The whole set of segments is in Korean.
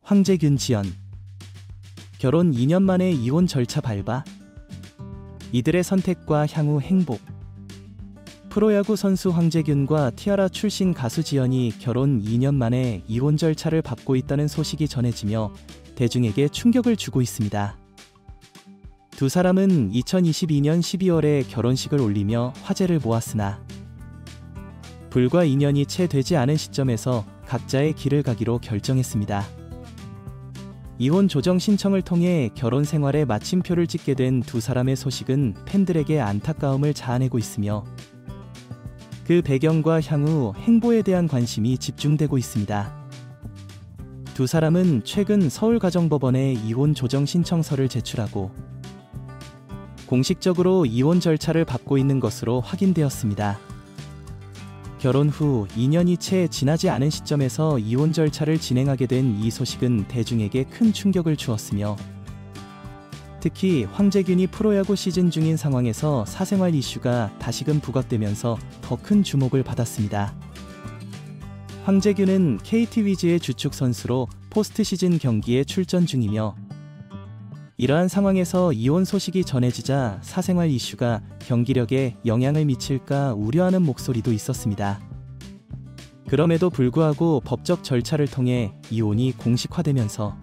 황재균, 지연. 결혼 2년 만에 이혼 절차 밟아. 이들의 선택과 향후 행복. 프로야구 선수 황재균과 티아라 출신 가수 지연이 결혼 2년 만에 이혼 절차를 밟고 있다는 소식이 전해지며 대중에게 충격을 주고 있습니다. 두 사람은 2022년 12월에 결혼식을 올리며 화제를 모았으나 불과 2년이 채 되지 않은 시점에서 각자의 길을 가기로 결정했습니다. 이혼 조정 신청을 통해 결혼 생활에 마침표를 찍게 된 두 사람의 소식은 팬들에게 안타까움을 자아내고 있으며 그 배경과 향후 행보에 대한 관심이 집중되고 있습니다. 두 사람은 최근 서울가정법원에 이혼 조정 신청서를 제출하고 공식적으로 이혼 절차를 밟고 있는 것으로 확인되었습니다. 결혼 후 2년이 채 지나지 않은 시점에서 이혼 절차를 진행하게 된 이 소식은 대중에게 큰 충격을 주었으며 특히 황재균이 프로야구 시즌 중인 상황에서 사생활 이슈가 다시금 부각되면서 더 큰 주목을 받았습니다. 황재균은 KT 위즈의 주축 선수로 포스트 시즌 경기에 출전 중이며 이러한 상황에서 이혼 소식이 전해지자 사생활 이슈가 경기력에 영향을 미칠까 우려하는 목소리도 있었습니다. 그럼에도 불구하고 법적 절차를 통해 이혼이 공식화되면서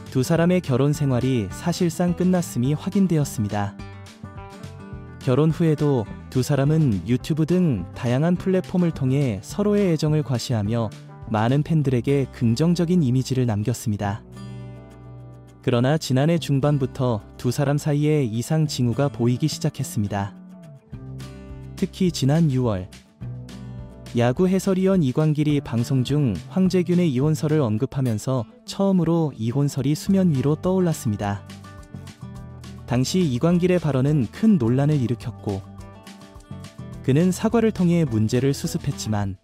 두 사람의 결혼 생활이 사실상 끝났음이 확인되었습니다. 결혼 후에도 두 사람은 유튜브 등 다양한 플랫폼을 통해 서로의 애정을 과시하며 많은 팬들에게 긍정적인 이미지를 남겼습니다. 그러나 지난해 중반부터 두 사람 사이에 이상 징후가 보이기 시작했습니다. 특히 지난 6월 야구 해설위원 이광길이 방송 중 황재균의 이혼설을 언급하면서 처음으로 이혼설이 수면 위로 떠올랐습니다. 당시 이광길의 발언은 큰 논란을 일으켰고 그는 사과를 통해 문제를 수습했지만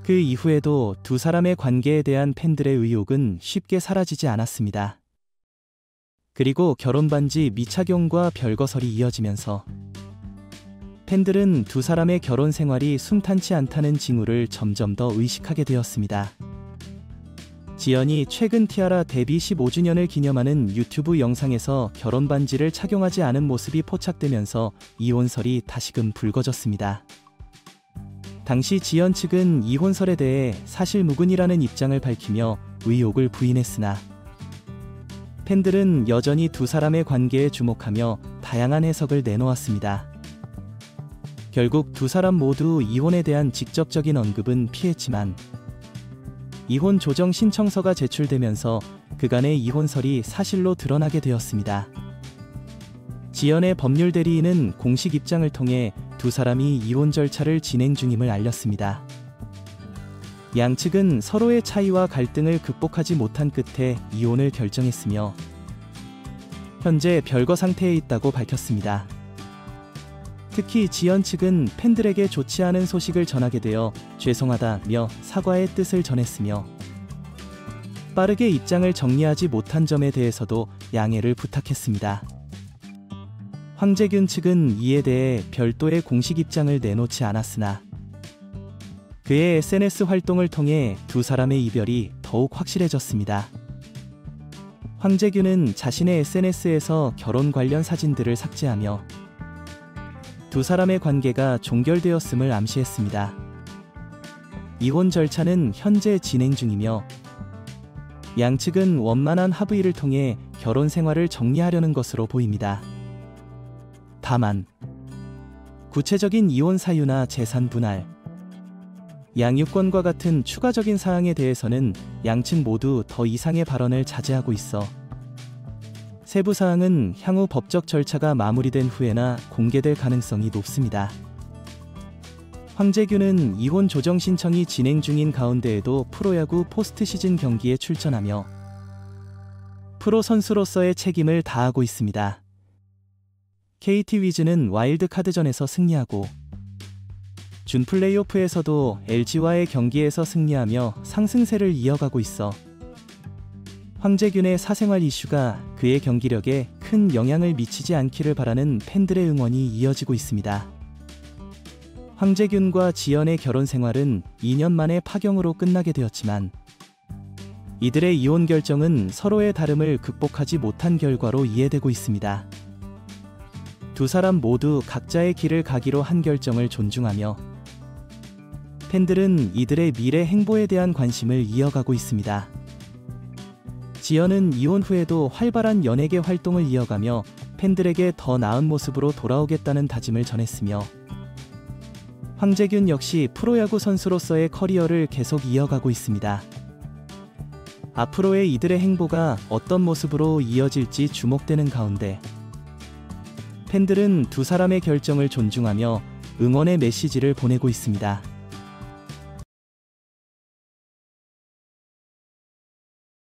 그 이후에도 두 사람의 관계에 대한 팬들의 의혹은 쉽게 사라지지 않았습니다. 그리고 결혼 반지 미착용과 별거설이 이어지면서 팬들은 두 사람의 결혼 생활이 순탄치 않다는 징후를 점점 더 의식하게 되었습니다. 지연이 최근 티아라 데뷔 15주년을 기념하는 유튜브 영상에서 결혼 반지를 착용하지 않은 모습이 포착되면서 이혼설이 다시금 불거졌습니다. 당시 지연 측은 이혼설에 대해 사실무근이라는 입장을 밝히며 의혹을 부인했으나 팬들은 여전히 두 사람의 관계에 주목하며 다양한 해석을 내놓았습니다. 결국 두 사람 모두 이혼에 대한 직접적인 언급은 피했지만 이혼 조정 신청서가 제출되면서 그간의 이혼설이 사실로 드러나게 되었습니다. 지연의 법률 대리인은 공식 입장을 통해 두 사람이 이혼 절차를 진행 중임을 알렸습니다. 양측은 서로의 차이와 갈등을 극복하지 못한 끝에 이혼을 결정했으며 현재 별거 상태에 있다고 밝혔습니다. 특히 지연 측은 팬들에게 좋지 않은 소식을 전하게 되어 죄송하다며 사과의 뜻을 전했으며 빠르게 입장을 정리하지 못한 점에 대해서도 양해를 부탁했습니다. 황재균 측은 이에 대해 별도의 공식 입장을 내놓지 않았으나 그의 SNS 활동을 통해 두 사람의 이별이 더욱 확실해졌습니다. 황재균은 자신의 SNS에서 결혼 관련 사진들을 삭제하며 두 사람의 관계가 종결되었음을 암시했습니다. 이혼 절차는 현재 진행 중이며 양측은 원만한 합의를 통해 결혼 생활을 정리하려는 것으로 보입니다. 다만 구체적인 이혼 사유나 재산 분할, 양육권과 같은 추가적인 사항에 대해서는 양측 모두 더 이상의 발언을 자제하고 있어 세부 사항은 향후 법적 절차가 마무리된 후에나 공개될 가능성이 높습니다. 황재균은 이혼 조정 신청이 진행 중인 가운데에도 프로야구 포스트 시즌 경기에 출전하며 프로 선수로서의 책임을 다하고 있습니다. KT 위즈는 와일드카드전에서 승리하고 준 플레이오프에서도 LG와의 경기에서 승리하며 상승세를 이어가고 있어 황재균의 사생활 이슈가 그의 경기력에 큰 영향을 미치지 않기를 바라는 팬들의 응원이 이어지고 있습니다. 황재균과 지연의 결혼 생활은 2년 만에 파경으로 끝나게 되었지만 이들의 이혼 결정은 서로의 다름을 극복하지 못한 결과로 이해되고 있습니다. 두 사람 모두 각자의 길을 가기로 한 결정을 존중하며 팬들은 이들의 미래 행보에 대한 관심을 이어가고 있습니다. 지연은 이혼 후에도 활발한 연예계 활동을 이어가며 팬들에게 더 나은 모습으로 돌아오겠다는 다짐을 전했으며 황재균 역시 프로야구 선수로서의 커리어를 계속 이어가고 있습니다. 앞으로의 이들의 행보가 어떤 모습으로 이어질지 주목되는 가운데 팬들은 두 사람의 결정을 존중하며 응원의 메시지를 보내고 있습니다.